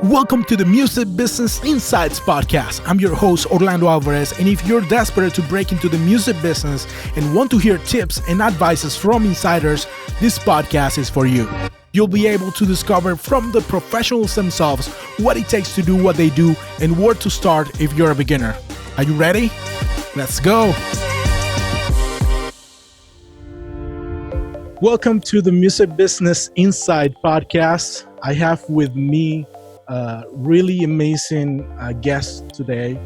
Welcome to the Music Business Insights Podcast. I'm your host, Orlando Alvarez, and if you're desperate to break into the music business and want to hear tips and advices from insiders, this podcast is for you. You'll be able to discover from the professionals themselves what it takes to do what they do and where to start if you're a beginner. Are you ready? Let's go. Welcome to the Music Business Insight Podcast. I have with me a really amazing guest today.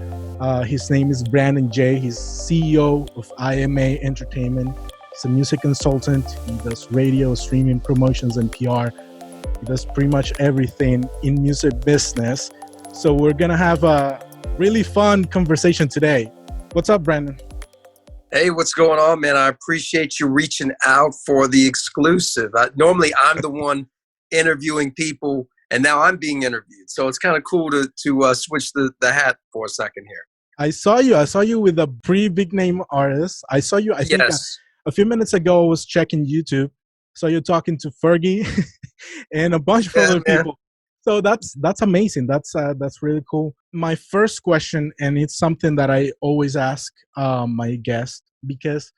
His name is Brandon J. He's CEO of IMA Entertainment. He's a music consultant. He does radio, streaming, promotions, and PR. He does pretty much everything in music business. So we're going to have a really fun conversation today. What's up, Brandon? Hey, what's going on, man? I appreciate you reaching out for the exclusive. Normally, I'm the one interviewing people, and now I'm being interviewed. So it's kind of cool to switch the hat for a second here. I saw you with a pretty big name artist. I saw you, I think a few minutes ago, I was checking YouTube. Saw you talking to Fergie and a bunch of other people. So that's amazing. That's really cool. My first question, and it's something that I always ask my guests because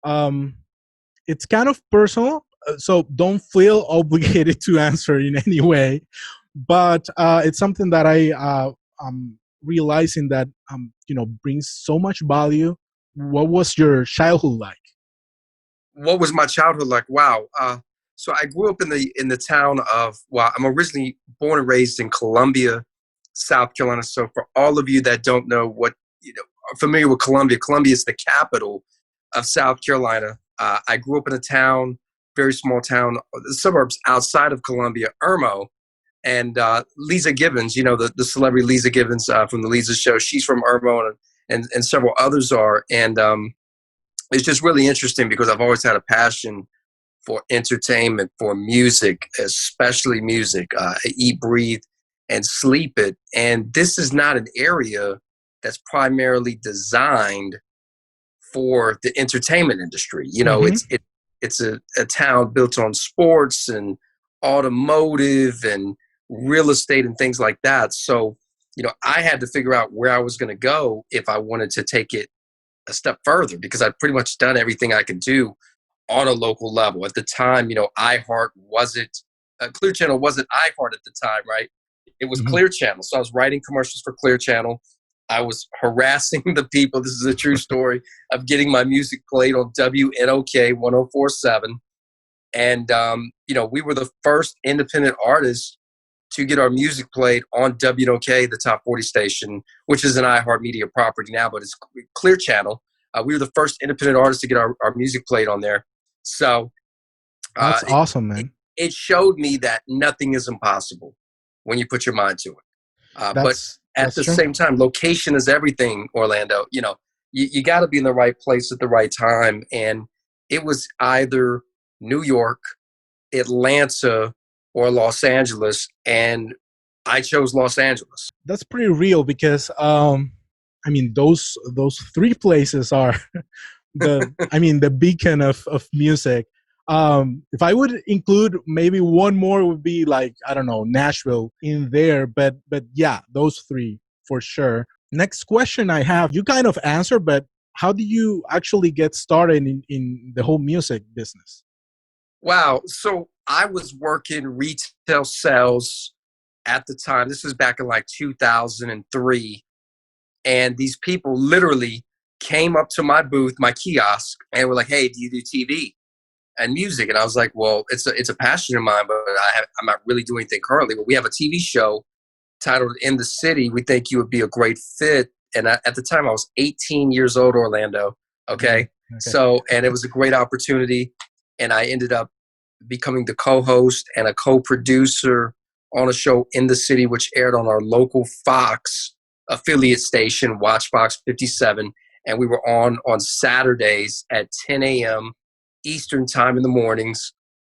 it's kind of personal. So don't feel obligated to answer in any way, but it's something that I'm realizing that brings so much value. What was your childhood like? What was my childhood like? Wow. So I grew up in the town of, I'm originally born and raised in Columbia, South Carolina. So for all of you that don't know are familiar with Columbia is the capital of South Carolina. I grew up in a town, very small town, the suburbs outside of Columbia, Irmo. And Lisa Gibbons, the celebrity Lisa Gibbons from the Lisa Show, she's from Irmo, and several others are. And it's just really interesting because I've always had a passion for entertainment, for music, especially music. I eat, breathe, and sleep it. And this is not an area that's primarily designed for the entertainment industry. It's a town built on sports and automotive and real estate and things like that. So, I had to figure out where I was going to go if I wanted to take it a step further, because I'd pretty much done everything I could do on a local level. At the time, iHeart wasn't, Clear Channel wasn't iHeart at the time, right? It was Clear Channel. So I was writing commercials for Clear Channel. I was harassing the people, this is a true story, of getting my music played on WNOK 104.7. And, we were the first independent artists to get our music played on WNOK, the top 40 station, which is an iHeartMedia property now, but it's Clear Channel. We were the first independent artists to get our music played on there. So that's awesome, man. It showed me that nothing is impossible when you put your mind to it. But at the same time, location is everything, Orlando. You got to be in the right place at the right time. And it was either New York, Atlanta, or Los Angeles. And I chose Los Angeles. That's pretty real because, those three places are the beacon of music. If I would include maybe one more, would be like, I don't know, Nashville in there, but yeah, those three for sure. Next question I have, you kind of answer, but how do you actually get started in the whole music business? Wow. So I was working retail sales at the time. This was back in like 2003. And these people literally came up to my booth, my kiosk, and were like, "Hey, do you do TV and music?" And I was like, "Well, it's a passion of mine, but I'm not really doing anything currently. But we have a TV show titled In the City. We think you would be a great fit." And at the time, I was 18 years old, Orlando. Okay. So, and it was a great opportunity. And I ended up becoming the co-host and a co-producer on a show In the City, which aired on our local Fox affiliate station, Watchbox 57. And we were on Saturdays at 10 a.m. Eastern time in the mornings.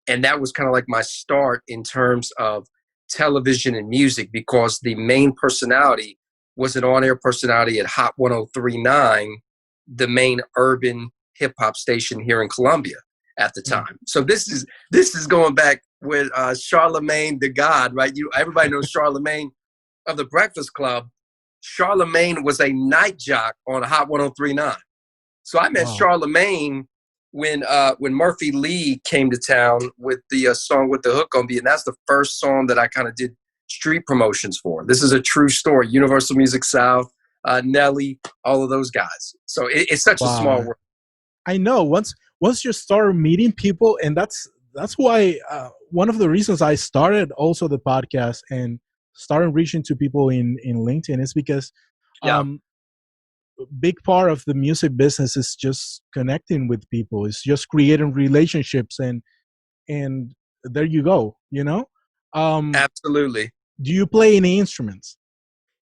And that was kind of like my start in terms of television and music, because the main personality was an on-air personality at Hot 103.9, the main urban hip-hop station here in Columbia at the time. So this is going back with Charlemagne the God, right? Everybody knows Charlemagne of the Breakfast Club, Charlemagne was a night jock on Hot 1039. So I met Wow. Charlemagne when Murphy Lee came to town with the song "With the Hook on Me," and that's the first song that I kind of did street promotions for. This is a true story. Universal Music South, Nelly, all of those guys. So it's such a small Wow. world. I know once you start meeting people, and that's why one of the reasons I started also the podcast and started reaching to people in LinkedIn is because Yeah, um big part of the music business is just connecting with people. It's just creating relationships, and there you go, you know. um absolutely. do you play any instruments?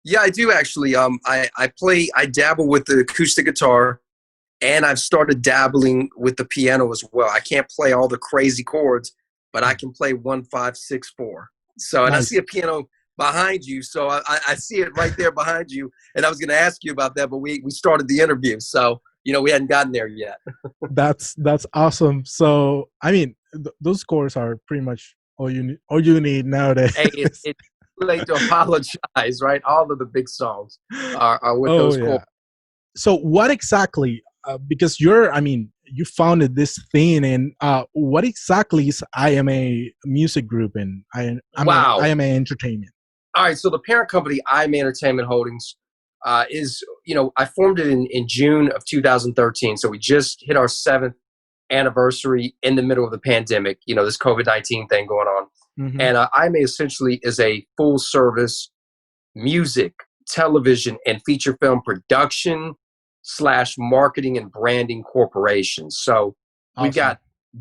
Yeah, I do actually. I dabble with the acoustic guitar, and I've started dabbling with the piano as well. I can't play all the crazy chords, but I can play 1 5 6 4. So, and I see Nice. a piano behind you, so I see it right there behind you. And I was going to ask you about that, but we started the interview, so we hadn't gotten there yet. That's awesome. So I mean, those chords are pretty much all you need nowadays. Hey, it's too late to apologize, right? All of the big songs are with Oh those chords. yeah. So what exactly? Because you're, I mean, you founded this thing, and what exactly is IMA Music Group and Wow. IMA Entertainment? All right, so the parent company, IMA Entertainment Holdings, is, I formed it in June of 2013. So we just hit our 7th anniversary in the middle of the pandemic, this COVID-19 thing going on. Mm-hmm. And IMA essentially is a full service music, television, and feature film production slash marketing and branding corporation. So we've Awesome. got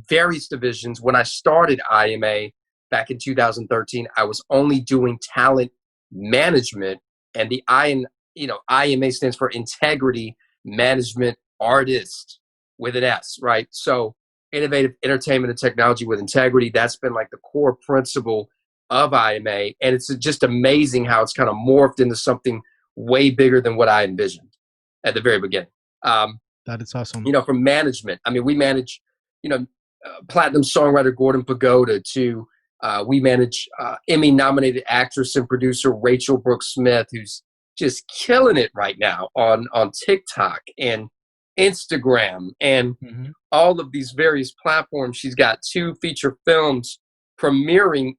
various divisions. When I started IMA back in 2013, I was only doing talent management, and IMA stands for Integrity Management Artist with an S, right? So innovative entertainment and technology with integrity. That's been like the core principle of IMA, and it's just amazing how it's kind of morphed into something way bigger than what I envisioned at the very beginning. Um, That is awesome. from management, I mean, we manage, platinum songwriter Gordon Pagoda to we manage Emmy-nominated actress and producer Rachel Brooks Smith, who's just killing it right now on TikTok and Instagram and Mm-hmm. all of these various platforms. She's got 2 feature films premiering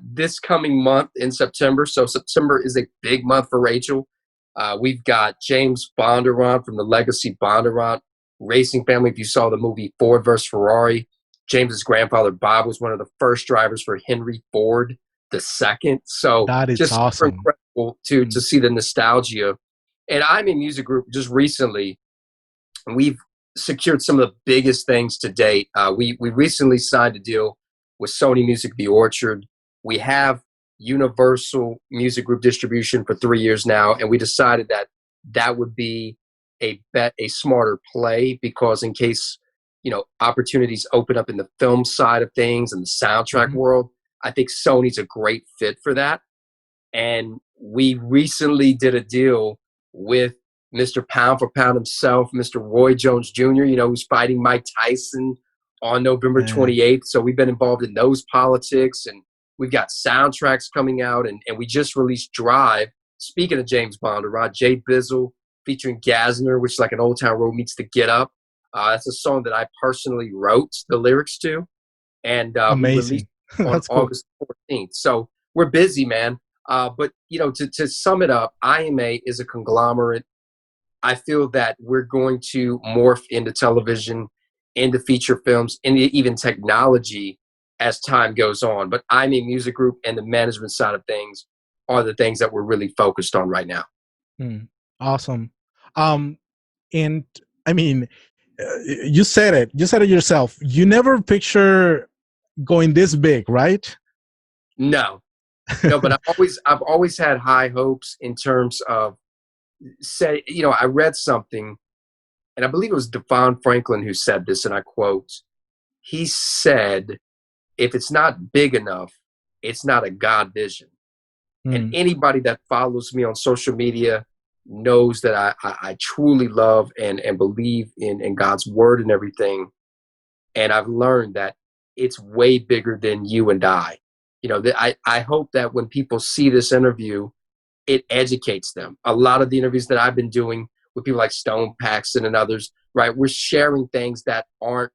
this coming month in September. So September is a big month for Rachel. We've got James Bondurant from the Legacy Bondurant racing family. If you saw the movie Ford versus Ferrari, James's grandfather Bob was one of the first drivers for Henry Ford II. So That is just super awesome. incredible to see the nostalgia. And I'm in music group just recently. We've secured some of the biggest things to date. We recently signed a deal with Sony Music The Orchard. We have Universal Music Group distribution for 3 years now, and we decided that that would be a smarter play, because in case opportunities open up in the film side of things and the soundtrack Mm-hmm. world, I think Sony's a great fit for that. And we recently did a deal with Mr. Pound for Pound himself, Mr. Roy Jones Jr., who's fighting Mike Tyson on November Man, 28th. So we've been involved in those politics, and we've got soundtracks coming out, and we just released Drive. Speaking of James Bond, Jay Bizzle featuring Gassner, which is like an Old Town Road meets the Get Up. That's a song that I personally wrote the lyrics to, and we released amazing. on That's cool. August 14th. So we're busy, man. But to sum it up, IMA is a conglomerate. I feel that we're going to morph into television, into feature films, into even technology as time goes on. But IMA Music Group and the management side of things are the things that we're really focused on right now. Awesome. Um, and I mean, you said it. You said it yourself. You never picture going this big, right? No, no, but I've always had high hopes in terms of I read something, and I believe it was Devon Franklin who said this, and I quote, he said, if it's not big enough, it's not a God vision. And Mm, anybody that follows me on social media knows that I truly love and believe in God's word and everything. And I've learned that it's way bigger than you and I. I hope that when people see this interview, it educates them. A lot of the interviews that I've been doing with people like Stone Paxton and others, right, we're sharing things that aren't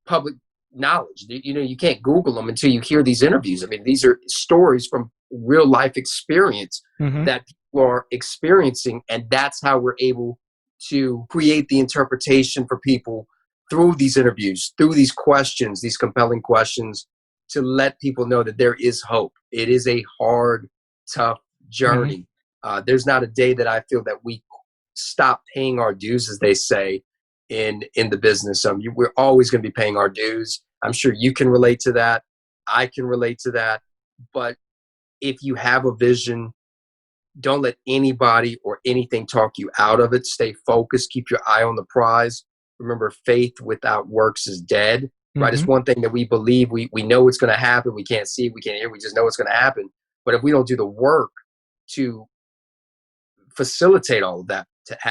public knowledge. You know, you can't Google them until you hear these interviews. I mean, these are stories from real life experience that people are experiencing, and that's how we're able to create the interpretation for people through these interviews, through these questions, these compelling questions, to let people know that there is hope. It is a hard, tough journey. There's not a day that I feel that we stop paying our dues, as they say in the business. We're always going to be paying our dues. I'm sure you can relate to that. I can relate to that. But if you have a vision, don't let anybody or anything talk you out of it. Stay focused. Keep your eye on the prize. Remember, faith without works is dead, right? It's one thing that we believe. We know it's going to happen. We can't see it. We can't hear. We just know it's going to happen. But if we don't do the work to facilitate all of that,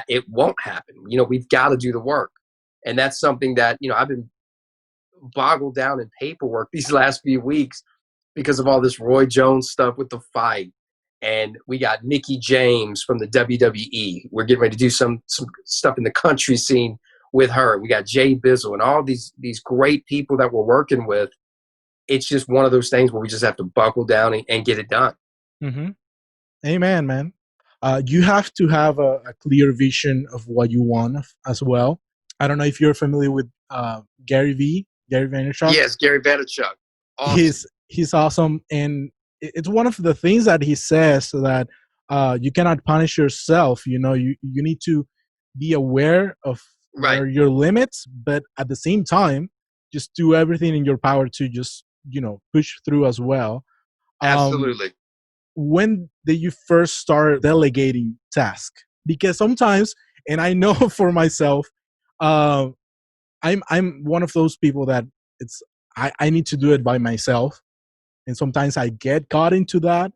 it won't happen. You know, we've got to do the work. And that's something that, you know, I've been boggled down in paperwork these last few weeks because of all this Roy Jones stuff with the fight. And we got Mickey James from the WWE. We're getting ready to do some stuff in the country scene with her. We got Jay Bizzle and all these great people that we're working with. It's just one of those things where we just have to buckle down and get it done. Amen, man. You have to have a clear vision of what you want as well. I don't know if you're familiar with Gary Vaynerchuk. Yes, Gary Vaynerchuk. Awesome. He's awesome, and it's one of the things that he says that you cannot punish yourself. You know, you need to be aware of where your limits, but at the same time, just do everything in your power to just, you know, push through as well. Absolutely. When did you first start delegating tasks? Because sometimes, and I know for myself, I'm one of those people that I need to do it by myself, and sometimes I get caught into that.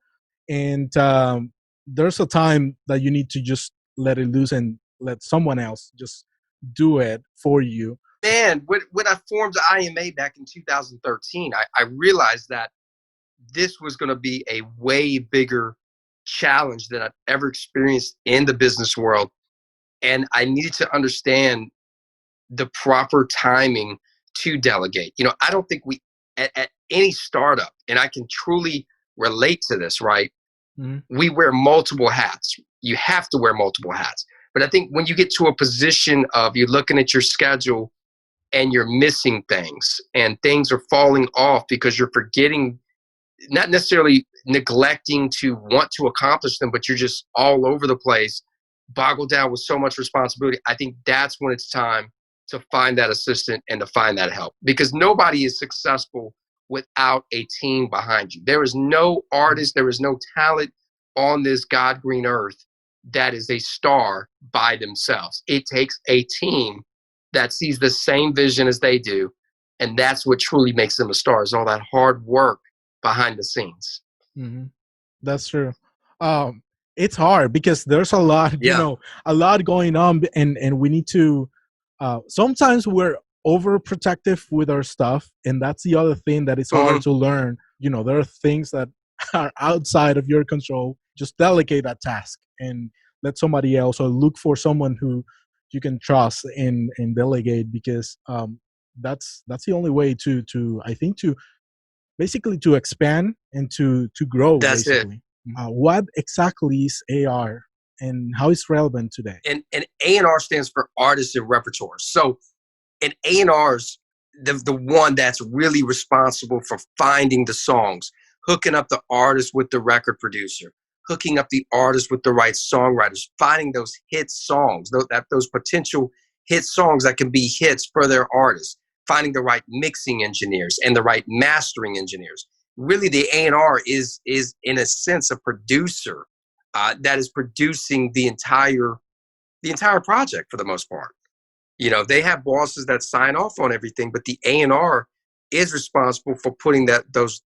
And there's a time that you need to just let it loose and let someone else just do it for you. Man, when I formed the IMA back in 2013, I realized that this was going to be a way bigger challenge than I've ever experienced in the business world. And I needed to understand the proper timing to delegate. You know, I don't think at any startup, and I can truly relate to this, right? We wear multiple hats. You have to wear multiple hats. But I think when you get to a position of you're looking at your schedule and you're missing things and things are falling off because you're forgetting, not necessarily neglecting to want to accomplish them, but you're just all over the place, boggled down with so much responsibility. I think that's when it's time to find that assistant and to find that help, because nobody is successful without a team behind you. There is no artist, there is no talent on this God green earth that is a star by themselves. It takes a team that sees the same vision as they do, and that's what truly makes them a star, is all that hard work behind the scenes. That's true. It's hard because there's a lot, you know, a lot going on, and we need to. Sometimes we're overprotective with our stuff, and that's the other thing that is hard to learn. You know, there are things that are outside of your control. Just delegate that task and let somebody else, or look for someone who you can trust and delegate, because that's the only way to I think to basically to expand and to grow. That's basically. What exactly is AR and how is relevant today? And A&R stands for artists and repertoire. So an A&R's the one that's really responsible for finding the songs, hooking up the artist with the record producer, hooking up the artist with the right songwriters, finding those hit songs, those potential hit songs that can be hits for their artists, finding the right mixing engineers and the right mastering engineers. Really, the A&R is in a sense a producer that is producing the entire project for the most part. You know, they have bosses that sign off on everything, but the A&R is responsible for putting those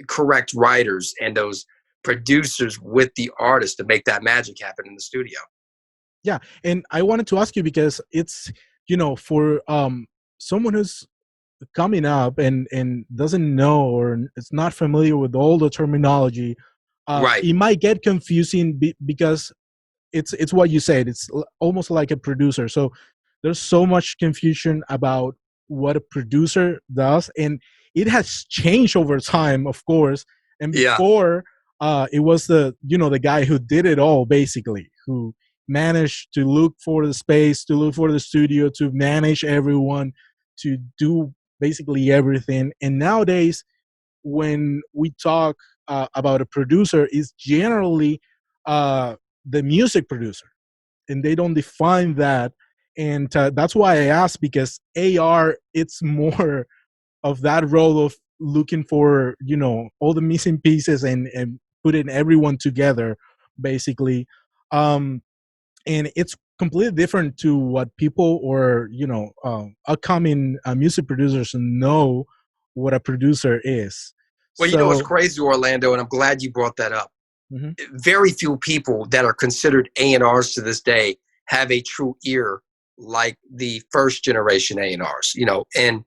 correct writers and those producers with the artist to make that magic happen in the studio. Yeah, and I wanted to ask you, because it's, you know, for someone who's coming up and doesn't know or is not familiar with all the terminology, Right. It might get confusing because it's what you said. It's almost like a producer. So there's so much confusion about what a producer does, and it has changed over time, of course. And Yeah. before, it was the guy who did it all, basically, who managed to look for the space, to look for the studio, to manage everyone, to do basically everything. And nowadays, when we talk about a producer, is generally the music producer, and they don't define that. And that's why I asked, because AR, it's more of that role of looking for all the missing pieces and putting everyone together, basically. And it's completely different to what people, or upcoming music producers know what a producer is. Well, you know what's So crazy, Orlando, and I'm glad you brought that up. mhm. Very few people that are considered A&Rs to this day have a true ear like the first generation A&Rs, and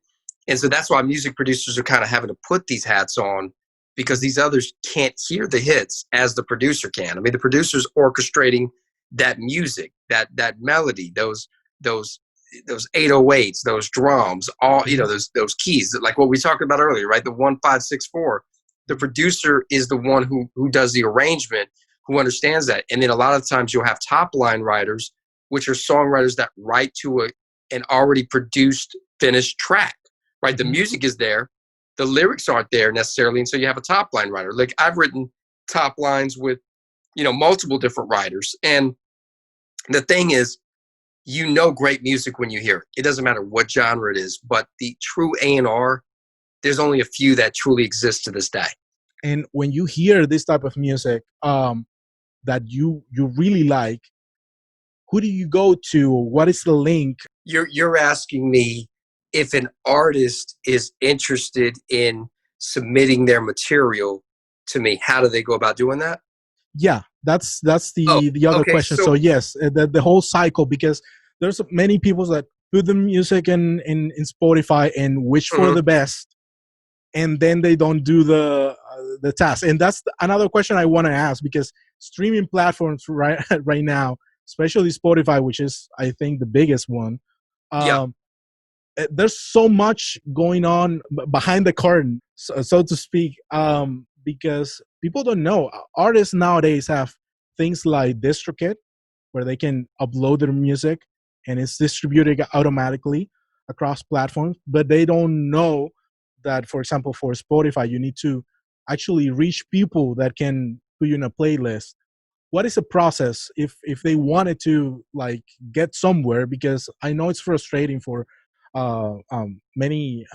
so that's why music producers are kind of having to put these hats on, because these others can't hear the hits as the producer can. I mean, the producer's orchestrating that music, that melody, those those 808s, those drums, all those keys, like what we talked about earlier, right? The 1 5 6 4. The producer is the one who does the arrangement, who understands that. And then a lot of times you'll have top line writers, which are songwriters that write to an already produced, finished track, right? The music is there, the lyrics aren't there necessarily, and so you have a top line writer. Like, I've written top lines with multiple different writers, and the thing is, great music when you hear it. It doesn't matter what genre it is, but the true A&R, there's only a few that truly exist to this day. And when you hear this type of music, that you really like, who do you go to? What is the link? You're asking me if an artist is interested in submitting their material to me, how do they go about doing that? Yeah, that's Oh, the other okay. question. So So yes, the whole cycle, because there's many people that put the music in Spotify and wish for the best, and then they don't do the task. And that's another question I want to ask, because streaming platforms right now, especially Spotify, which is, I think, the biggest one. yeah. Um, there's so much going on behind the curtain, so to speak, because people don't know. Artists nowadays have things like DistroKid, where they can upload their music and it's distributed automatically across platforms, but they don't know that, for example, for Spotify, you need to actually reach people that can put you in a playlist. What is the process if they wanted to, like, get somewhere? Because I know it's frustrating for many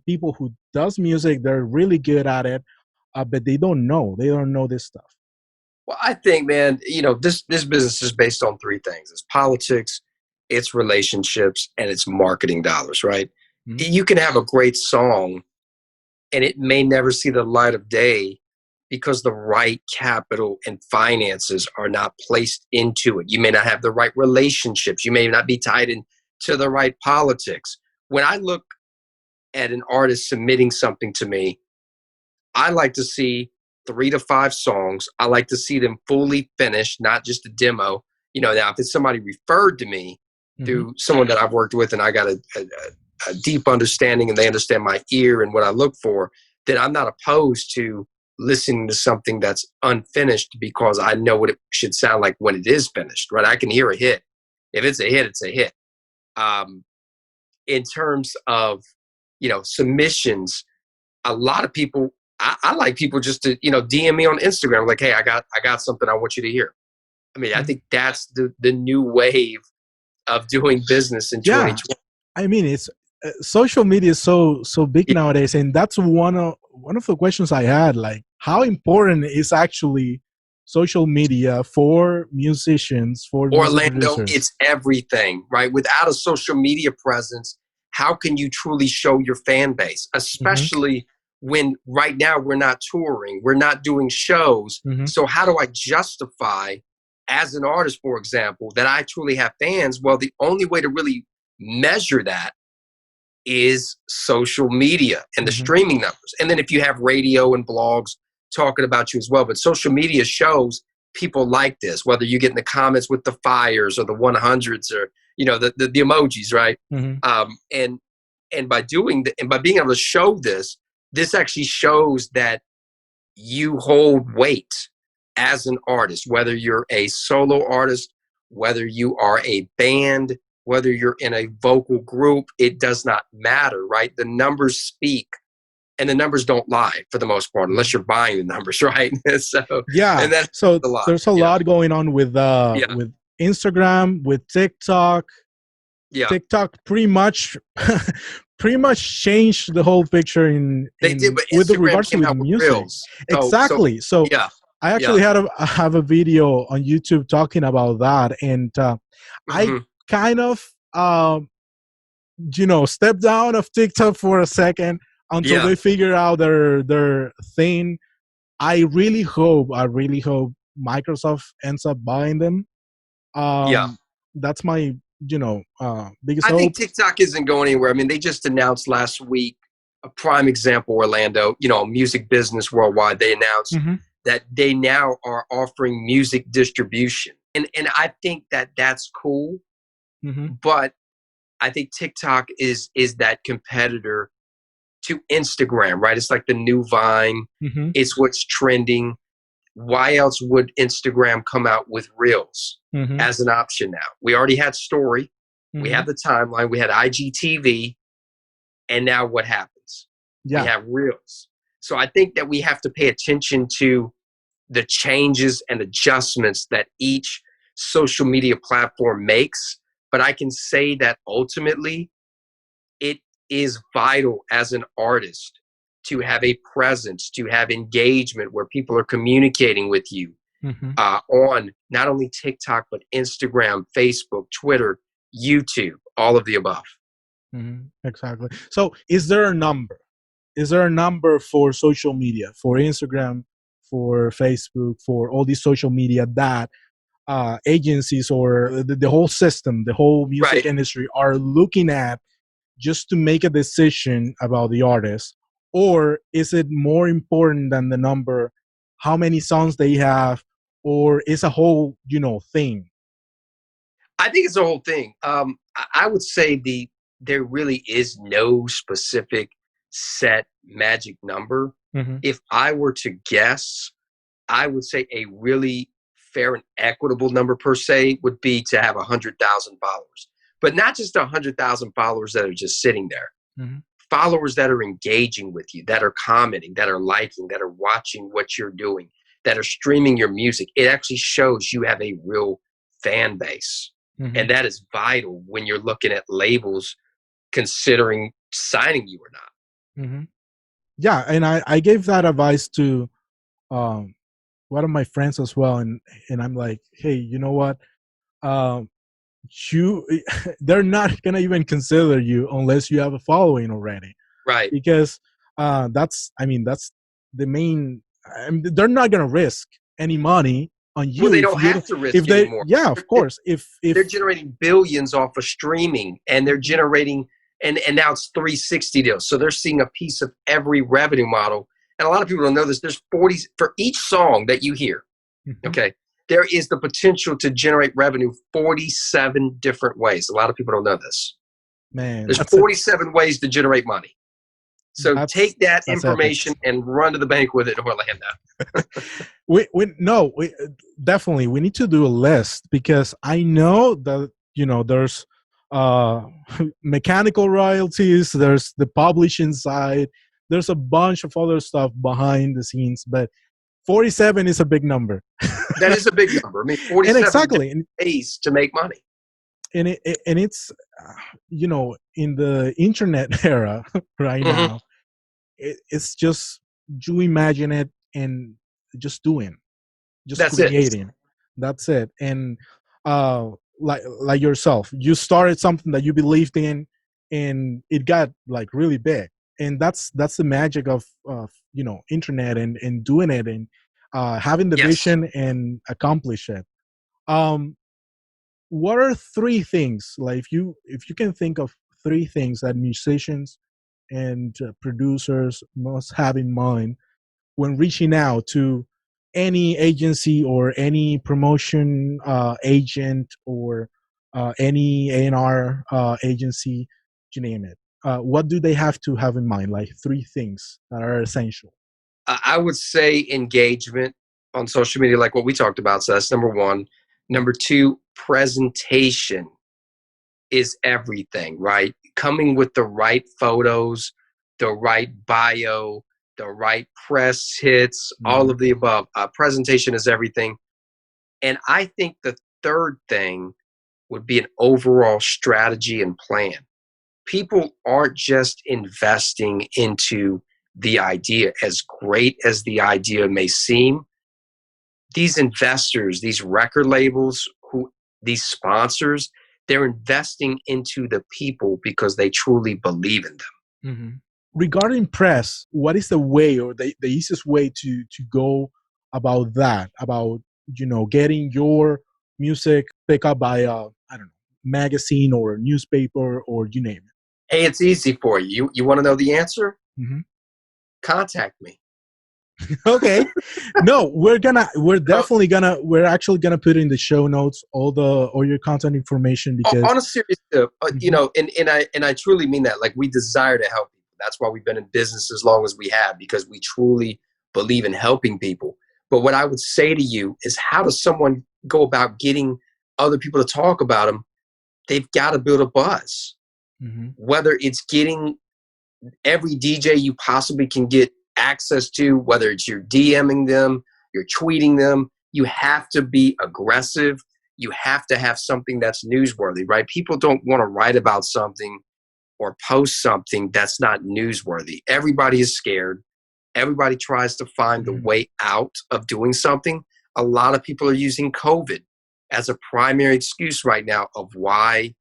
people who does music. They're really good at it, but they don't know this stuff. Well, I think, man, this business is based on three things: it's politics, it's relationships, and it's marketing dollars, right? Mm-hmm. You can have a great song and it may never see the light of day because the right capital and finances are not placed into it. You may not have the right relationships. You may not be tied into the right politics. When I look at an artist submitting something to me, I like to see 3 to 5 songs. I like to see them fully finished, not just a demo. Now if it's somebody referred to me through someone that I've worked with and I got a deep understanding and they understand my ear and what I look for, then I'm not opposed to listening to something that's unfinished, because I know what it should sound like when it is finished, right? I can hear a hit. If it's a hit, it's a hit. In terms of, submissions, a lot of people, I like people just to, DM me on Instagram, like, hey, I got something I want you to hear. I mean, I think that's the new wave of doing business in 2020. I mean, it's social media is so big nowadays, and that's one of the questions I had. Like, how important is actually social media for musicians, for music Orlando, producers? it's everything, right? Without a social media presence, how can you truly show your fan base? Especially when right now we're not touring, we're not doing shows. So how do I justify, as an artist, for example, that I truly have fans? Well, the only way to really measure that is social media and the streaming numbers. And then if you have radio and blogs talking about you as well. But social media shows people like this, whether you get in the comments with the fires or the 100s or the emojis, right? Mm-hmm. And by doing and by being able to show this actually shows that you hold weight as an artist, whether you're a solo artist, whether you are a band, whether you're in a vocal group, it does not matter, right? The numbers speak, and the numbers don't lie for the most part, unless you're buying the numbers, right? Yeah. And that's So a lot. there's a lot going on with Instagram, with TikTok. Yeah. TikTok pretty much changed the whole picture They did, but with Instagram regards to came out the with music. Reels. Exactly. So yeah. I actually have a video on YouTube talking about that, and I kind of step down of TikTok for a second until they figure out their thing. I really hope Microsoft ends up buying them. That's my biggest hope. I think TikTok isn't going anywhere. I mean, they just announced last week a prime example, Orlando, music business worldwide. They announced that they now are offering music distribution. And I think that that's cool. But I think TikTok is that competitor to Instagram, right? It's like the new Vine. It's what's trending. Why else would Instagram come out with Reels as an option now? We already had Story. We have the timeline. We had IGTV. And now what happens? We have Reels. So I think that we have to pay attention to the changes and adjustments that each social media platform makes. But I can say that ultimately, it is vital as an artist to have a presence, to have engagement where people are communicating with you on not only TikTok, but Instagram, Facebook, Twitter, YouTube, all of the above. Exactly. So is there a number? Is there a number for social media, for Instagram, for Facebook, for all these social media that agencies or the whole system, the whole music industry are looking at just to make a decision about the artist? Or is it more important than the number, how many songs they have, or is a whole thing? I think it's the whole thing. I would say there really is no specific set magic number. If I were to guess, I would say a really fair and equitable number per se would be to have 100,000 followers, but not just 100,000 followers that are just sitting there. Followers that are engaging with you, that are commenting, that are liking, that are watching what you're doing, that are streaming your music. It actually shows you have a real fan base. And that is vital when you're looking at labels considering signing you or not. Yeah, and I gave that advice to one of my friends as well, and I'm like, hey, you know what? They're not gonna even consider you unless you have a following already, right? Because that's the main. They're not gonna risk any money on you. Well, they don't have to risk anymore. Yeah, of course. If they're generating billions off of streaming, and they're generating, and now it's 360 deals, so they're seeing a piece of every revenue model. And a lot of people don't know this. There's 40 for each song that you hear. Okay, there is the potential to generate revenue 47 different ways. A lot of people don't know this. Man, there's 47 ways to generate money. So take that information and run to the bank with it, Orlando. Definitely we need to do a list, because I know that there's mechanical royalties, there's the publishing side, there's a bunch of other stuff behind the scenes, but 47 is a big number. That is a big number. I mean, 47 ways to make money. And it's in the internet era right now, it's just you imagine it and just doing, just creating. That's it. And like yourself, you started something that you believed in, and it got like really big. And that's the magic of internet and doing it, and having the vision and accomplish it. What are three things, like if you can think of three things that musicians and producers must have in mind when reaching out to any agency or any promotion agent or any A&R agency, you name it? What do they have to have in mind? Like three things that are essential. I would say engagement on social media, like what we talked about. So that's number one. Number two, presentation is everything, right? Coming with the right photos, the right bio, the right press hits, all of the above. Presentation is everything. And I think the third thing would be an overall strategy and plan. People aren't just investing into the idea, as great as the idea may seem. These investors, these record labels, these sponsors, they're investing into the people because they truly believe in them. Mm-hmm. Regarding press, what is the way or the easiest way to go about that? About getting your music picked up by I don't know, magazine or newspaper or you name it. Hey, it's easy for you. You want to know the answer? Mm-hmm. Contact me. Okay. No, we're actually gonna put in the show notes all your contact information because on a serious note, and I truly mean that. Like, we desire to help people. That's why we've been in business as long as we have, because we truly believe in helping people. But what I would say to you is, how does someone go about getting other people to talk about them? They've got to build a buzz. Mm-hmm. Whether it's getting every DJ you possibly can get access to, whether it's you're DMing them, you're tweeting them, you have to be aggressive. You have to have something that's newsworthy, right? People don't want to write about something or post something that's not newsworthy. Everybody is scared. Everybody tries to find the way out of doing something. A lot of people are using COVID as a primary excuse right now of why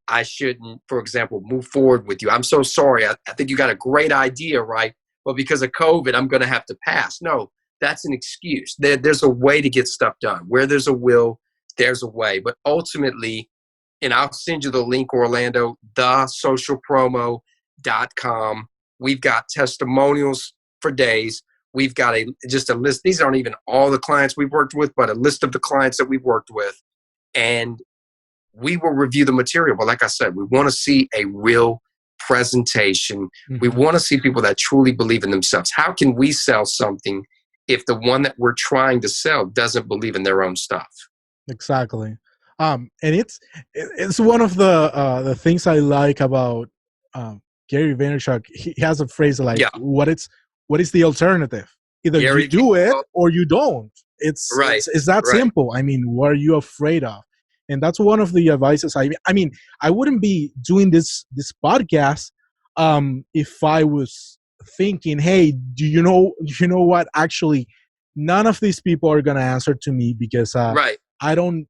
I shouldn't, for example, move forward with you. I'm so sorry. I think you got a great idea, right? But because of COVID, I'm going to have to pass. No, that's an excuse. There's a way to get stuff done. Where there's a will, there's a way. But ultimately, and I'll send you the link, Orlando, thesocialpromo.com. We've got testimonials for days. We've got just a list. These aren't even all the clients we've worked with, but a list of the clients that we've worked with. And we will review the material. But like I said, we want to see a real presentation. Mm-hmm. We want to see people that truly believe in themselves. How can we sell something if the one that we're trying to sell doesn't believe in their own stuff? Exactly. And it's one of the things I like about Gary Vaynerchuk. He has a phrase like, what is the alternative? Either Gary, you do it or you don't. It's that simple. I mean, what are you afraid of? And that's one of the advices. I mean, I wouldn't be doing this podcast if I was thinking, hey, do you know what? Actually, none of these people are gonna answer to me because I don't.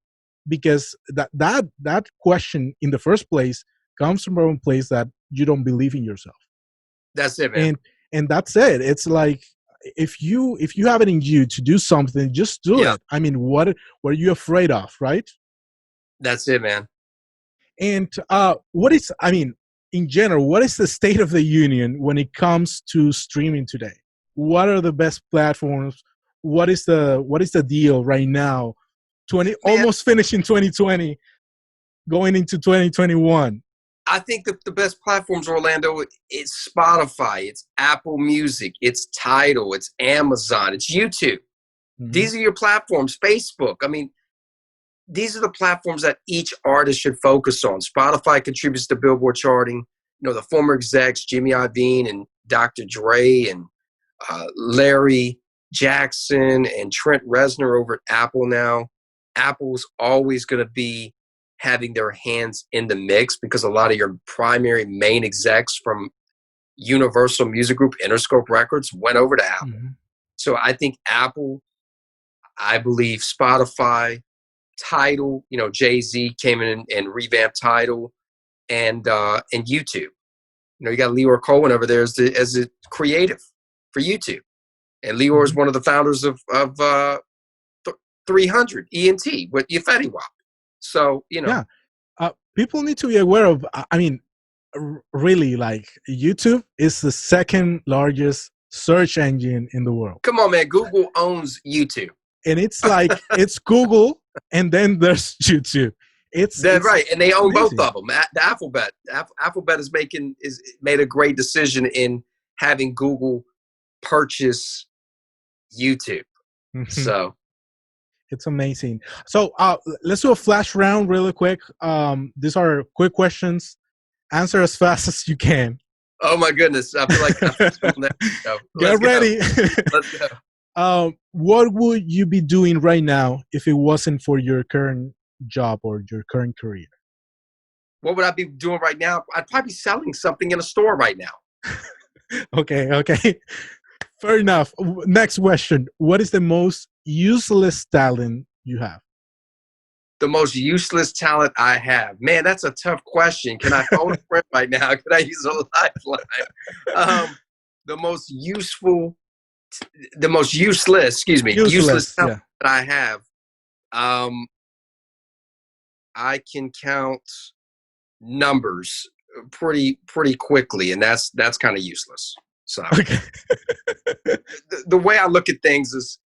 Because that question in the first place comes from a place that you don't believe in yourself. That's it, man. And that's it. It's like if you have it in you to do something, just do it. I mean, what are you afraid of, right? That's it, man. And in general, what is the state of the union when it comes to streaming today? What are the best platforms? What is the deal right now? Almost finishing 2020, going into 2021. I think the best platforms, Orlando, it's Spotify, it's Apple Music, it's Tidal, it's Amazon, it's YouTube. Mm-hmm. These are your platforms. Facebook. I mean, these are the platforms that each artist should focus on. Spotify contributes to Billboard charting. You know, the former execs, Jimmy Iovine and Dr. Dre and Larry Jackson and Trent Reznor over at Apple now. Apple's always going to be having their hands in the mix because a lot of your primary main execs from Universal Music Group, Interscope Records, went over to Apple. Mm-hmm. So I think Apple, I believe Spotify, Tidal, you know, Jay-Z came in and revamped Tidal, and YouTube. You know, you got Leor Cohen over there as a creative for YouTube. And Leor is one of the founders of 300 ENT with Yafeti Wap. So, you know. Yeah. People need to be aware of, I mean, really, like, YouTube is the second largest search engine in the world. Come on, man. Google owns YouTube. And it's like, it's Google and then there's YouTube. It's right. And they own amazing. both of them. The Alphabet. Alphabet is made a great decision in having Google purchase YouTube. So it's amazing. So let's do a flash round really quick. These are quick questions. Answer as fast as you can. Oh my goodness. I feel like Get ready. Let's go. What would you be doing right now if it wasn't for your current job or your current career? What would I be doing right now? I'd probably be selling something in a store right now. Okay. Fair enough. Next question. What is the most useless talent you have? The most useless talent I have? Man, that's a tough question. Can I phone a friend right now? Can I use a lifeline? The most useless talent that I have. I can count numbers pretty quickly, and that's kind of useless. So okay. the way I look at things is,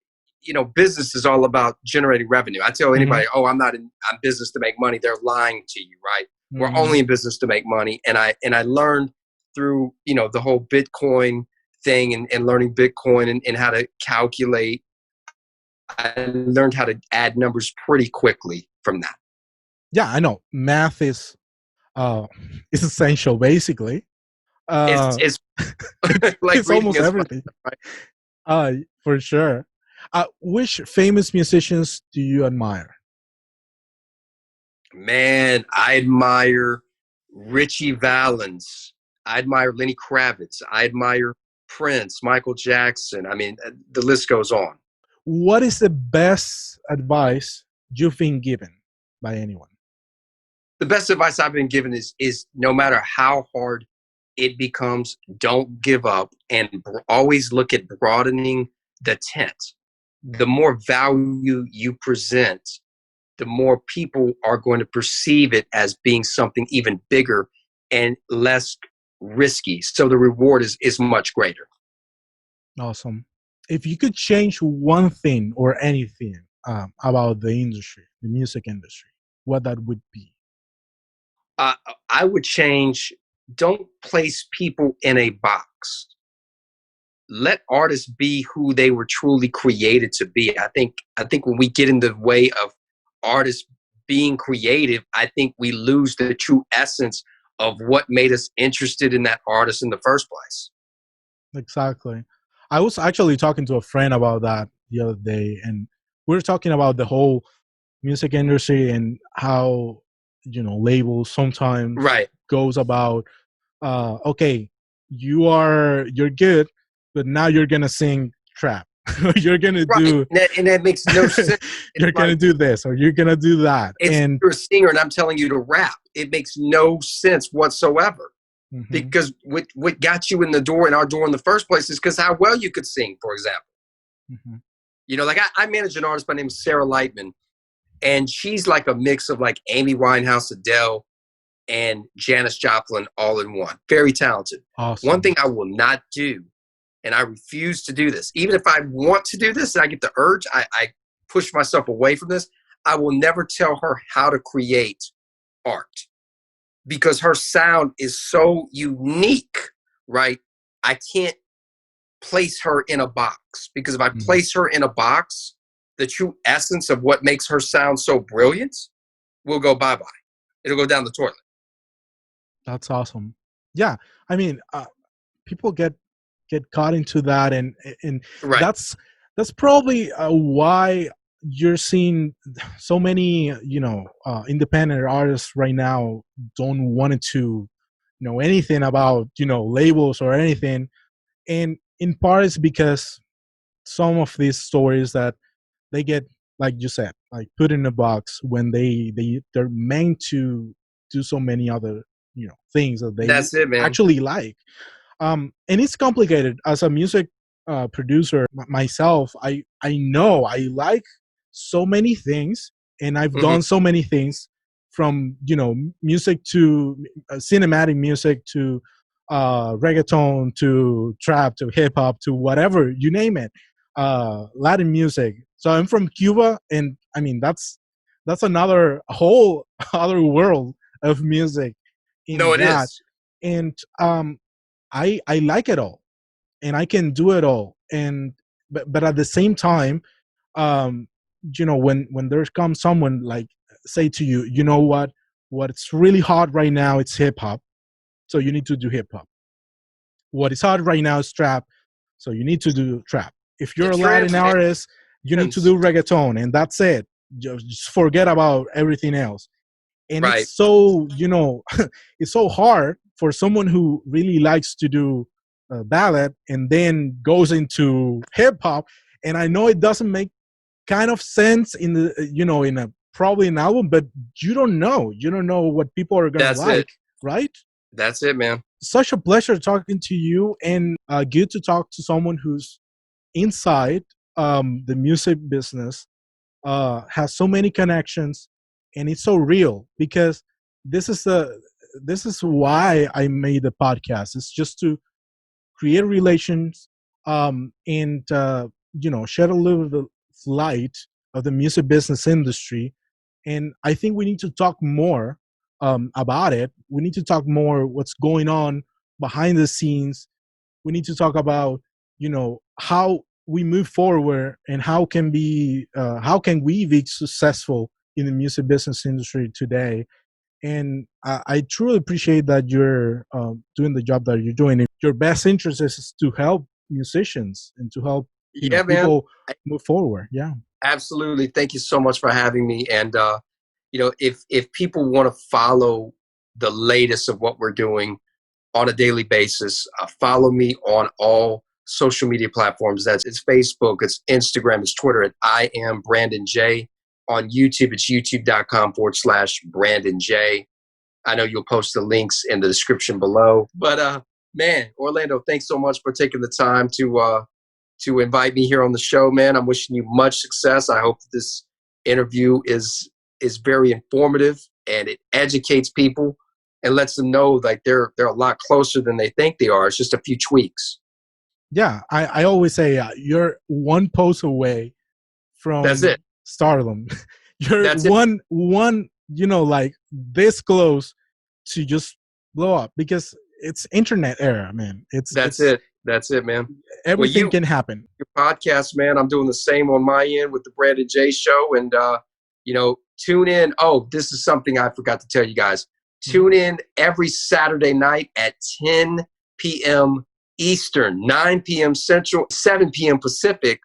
business is all about generating revenue. I tell anybody, I'm business to make money. They're lying to you, right? We're only in business to make money. And I learned through, the whole Bitcoin thing and learning Bitcoin and how to calculate. I learned how to add numbers pretty quickly from that. Yeah, I know. Math is essential, basically. It's like it's almost everything, right? For sure. Which famous musicians do you admire? Man, I admire Richie Valens. I admire Lenny Kravitz. I admire Prince, Michael Jackson. I mean, the list goes on. What is the best advice you've been given by anyone? The best advice I've been given is no matter how hard it becomes, don't give up and always look at broadening the tent. The more value you present, the more people are going to perceive it as being something even bigger and less risky. So the reward is much greater. Awesome. If you could change one thing or anything about the industry, the music industry, what that would be? I would change, don't place people in a box. Let artists be who they were truly created to be. I think when we get in the way of artists being creative, I think we lose the true essence of what made us interested in that artist in the first place. Exactly. I was actually talking to a friend about that the other day, and we were talking about the whole music industry and how, labels sometimes goes about, okay, you're good, but now you're gonna sing trap. You're gonna do, and that makes no sense. You're gonna do this or you're gonna do that. And you're a singer, and I'm telling you to rap. It makes no sense whatsoever. Because what got you in the door, in our door in the first place, is because how well you could sing, for example. Like I manage an artist by the name of Sarah Lightman, and she's like a mix of like Amy Winehouse, Adele, and Janis Joplin all in one. Very talented. Awesome. One thing I will not do, and I refuse to do this, even if I want to do this and I get the urge, I push myself away from this. I will never tell her how to create art because her sound is so unique, right? I can't place her in a box, because if I place her in a box, the true essence of what makes her sound so brilliant will go bye-bye. It'll go down the toilet. That's awesome. Yeah. I mean, people get caught into that, and that's probably why you're seeing so many, independent artists right now don't want to know anything about, labels or anything. And in part it's because some of these stories that they get, like you said, like put in a box when they're meant to do so many other, things that they actually like. And it's complicated. As a music producer myself, I know I like so many things, and I've done so many things, from music to cinematic music to reggaeton to trap to hip hop to whatever you name it, Latin music. So I'm from Cuba, and I mean that's another whole other world of music in No, it that. is. And I like it all, and I can do it all. And but at the same time, um, when there comes someone like say to you, you know what's really hot right now, it's hip hop, so you need to do hip hop. What is hot right now is trap, so you need to do trap. If you're It a Latin trends, man. artist, you need to do reggaeton, and that's it. Just forget about everything else. And Right. it's so it's so hard for someone who really likes to do ballad and then goes into hip hop. And I know it doesn't make kind of sense in the in a probably an album, but you don't know what people are gonna That's like, it. right? That's it, man. Such a pleasure talking to you, and good to talk to someone who's inside the music business, has so many connections, and it's so real, because this is the this is why I made the podcast. It's just to create relations, and shed a little bit of light of the music business industry. And I think we need to talk more about it. We need to talk more what's going on behind the scenes. We need to talk about how we move forward, and how can we be successful in the music business industry today. And I truly appreciate that you're doing the job that you're doing. Your best interest is to help musicians and to help people move forward. Yeah, absolutely. Thank you so much for having me. And if people want to follow the latest of what we're doing on a daily basis, follow me on all social media platforms. It's Facebook, it's Instagram, it's Twitter at I am Brandon J. On YouTube, it's youtube.com/Brandon J. I know you'll post the links in the description below. But man, Orlando, thanks so much for taking the time to invite me here on the show, man. I'm wishing you much success. I hope that this interview is very informative, and it educates people and lets them know like they're a lot closer than they think they are. It's just a few tweaks. Yeah, I always say you're one post away from That's it. stardom. You're That's one like this close to just blow up, because it's internet era, man. That's it. That's it, man. Everything can happen. Your podcast, man. I'm doing the same on my end with the Brandon J Show, and tune in. Oh, this is something I forgot to tell you guys. Tune in every Saturday night at 10 p.m. Eastern, 9 p.m. Central, 7 p.m. Pacific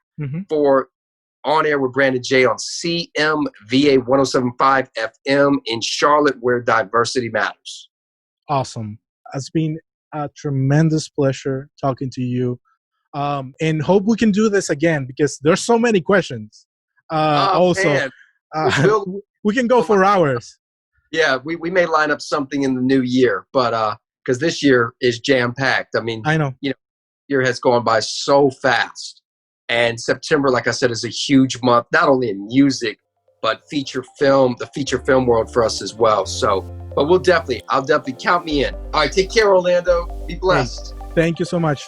for On Air with Brandon J on CMVA 107.5 FM in Charlotte, where diversity matters. Awesome. It's been a tremendous pleasure talking to you. And hope we can do this again, because there's so many questions. We can go for hours. Yeah, we may line up something in the new year, but because this year is jam-packed. I mean, I know. Year has gone by so fast. And September, like I said, is a huge month, not only in music, but the feature film world for us as well. So, but I'll definitely count me in. All right, take care, Orlando. Be blessed. Thank you so much.